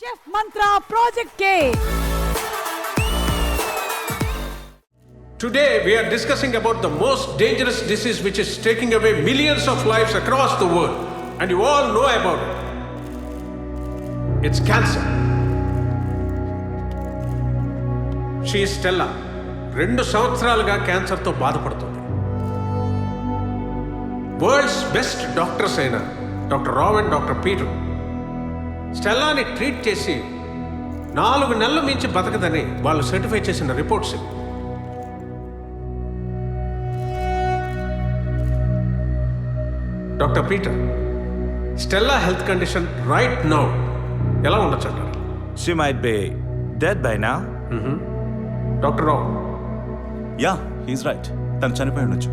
Chef Mantra Project K. Today we are discussing about the most dangerous disease which is taking away millions of lives across the world, and you all know about it. It's cancer. She is Stella. 2 సంవత్సరాలుగా క్యాన్సర్తో బాధపడుతుంది. World's best doctors అయిన doctor Rao and doctor Peter స్టెల్లాని treat చేసి 4 నెలలు మించి బతకదని వాళ్ళు సర్టిఫై చేసిన reports. Doctor Peter, Stella health condition right now ఎలా ఉండొచ్చు అంటారు? She might be dead by now. Doctor Rao. Yeah, he's right. తను చనిపోయి ఉండొచ్చు.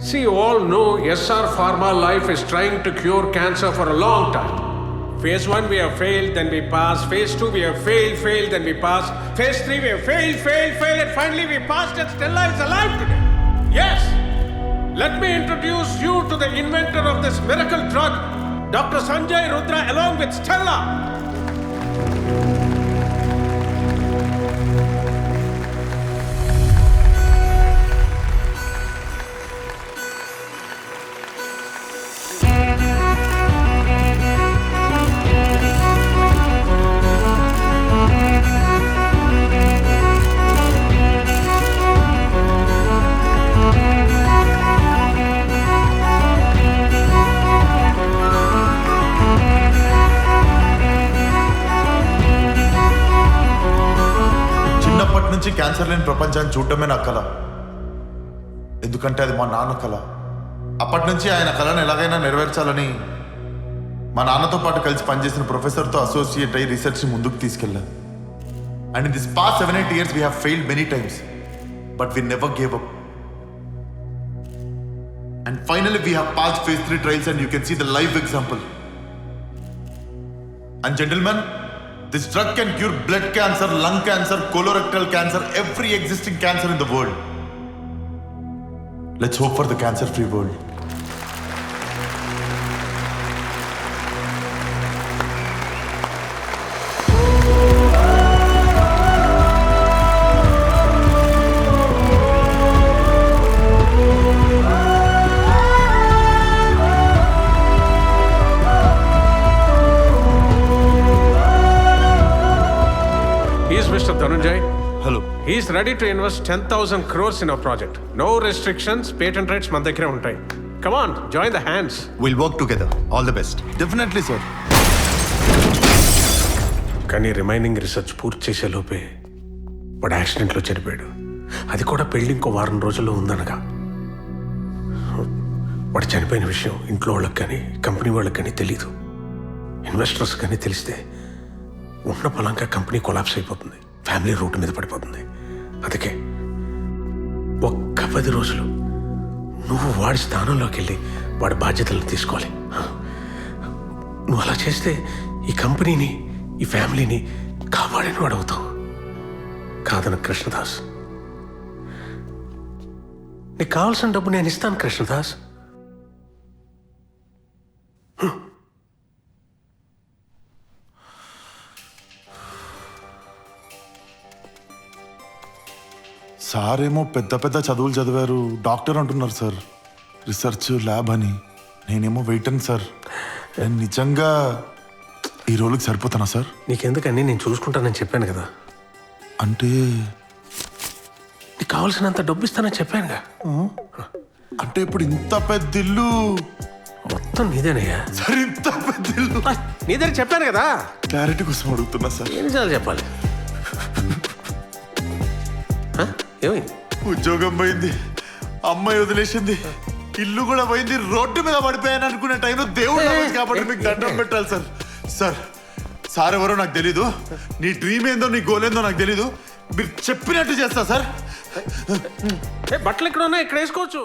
See, you all know SR Pharma Life is trying to cure cancer for a long time. Phase 1 we have failed, then we pass. Phase 2 we have failed, then we pass. Phase 3 we have failed, and finally we passed and Stella is alive today. Yes! Let me introduce you to the inventor of this miracle drug, Dr. Sanjay Rudra, along with Stella. నుంచి cancer లేని ప్రపంచాన్ని చూడటమే నా కళ. ఎందుకంటే అది మా నాన్న కళ. అప్పటి నుంచి ఆయన కళను ఎలాగైనా నెరవేర్చాలని మా నాన్నతో పాటు కలిసి పనిచేసిన ప్రొఫెసర్తో అసోసియేట్ అయ్యి రీసెర్చ్ని ముందుకు తీసుకెళ్ళా. And in this past 7-8 years we have failed many times, but we never gave up. And finally we have passed phase 3 trials and you can see the live example. And gentlemen, this drug can cure blood cancer, lung cancer, colorectal cancer, every existing cancer in the world. Let's hope for the cancer-free world. Mr. Dhananjay. Hello. He is ready to invest 10,000 crores in our project. No restrictions, patent rights మన దగ్గరే ఉంటాయి. Come on, join the hands. We'll work together. All the best. Definitely, sir. కానీ remaining research పూర్తి చేసే లోపే వాడు యాక్సిడెంట్లో చనిపోయాడు. అది కూడా పెళ్లి ఇంకో 1 వారం రోజుల్లో ఉందనగా. వాడు చనిపోయిన విషయం ఇంట్లో వాళ్ళకి కానీ కంపెనీ వాళ్ళకి కానీ తెలీదు. ఇన్వెస్టర్స్ కానీ తెలిస్తే ఉన్న పొలంగా కంపెనీ కొలాప్స్ అయిపోతుంది, ఫ్యామిలీ రూట్ మీద పడిపోతుంది. అందుకే ఒక్క 10 రోజులు నువ్వు వాడి స్థానంలోకి వెళ్ళి వాడి బాధ్యతలను తీసుకోవాలి. నువ్వు అలా చేస్తే ఈ కంపెనీని, ఈ ఫ్యామిలీని కాపాడిన వాడు అవుతావు. కాదన కృష్ణదాస్, నీకు కావాల్సిన డబ్బు నేను ఇస్తాను కృష్ణదాస్. సార్ ఏమో పెద్ద పెద్ద చదువులు చదివారు, డాక్టర్ అంటున్నారు సార్, రీసెర్చ్ ల్యాబ్ అని. నేనేమో వెయిటన్ సార్. నేను నిజంగా ఈ రోలుకి సరిపోతానా సార్? నీకెందుకని నేను చూసుకుంటానని చెప్పాను కదా. అంటే నీకు కావాల్సినంత డబ్బు ఇస్తానని చెప్పానుగా. అంటే ఇప్పుడు ఇంత పెద్ద ఇల్లు మొత్తం నీదేనయ్యా. సార్, ఇంత పెద్ద ఇల్లు నీదని చెప్పాను కదా. క్లారిటీ కోసం అడుగుతున్నా సార్. ఎన్నిసార్లు చెప్పాలి? ఏమైంది? ఉద్యోగం పోయింది, అమ్మాయి వదిలేసింది, ఇల్లు కూడా పోయింది, రోడ్డు మీద పడిపోయాను అనుకునే టైంలో దేవుడు కాబట్టి మీకు దండం పెట్టాలి సార్. సార్ సార్ ఎవరో నాకు తెలీదు, నీ డ్రీమ్ ఏందో నీ గోల్ ఏందో నాకు తెలీదు, మీరు చెప్పినట్టు చేస్తా సార్. బట్టలు ఎక్కడ ఉన్నాయి, ఇక్కడ వేసుకోవచ్చు.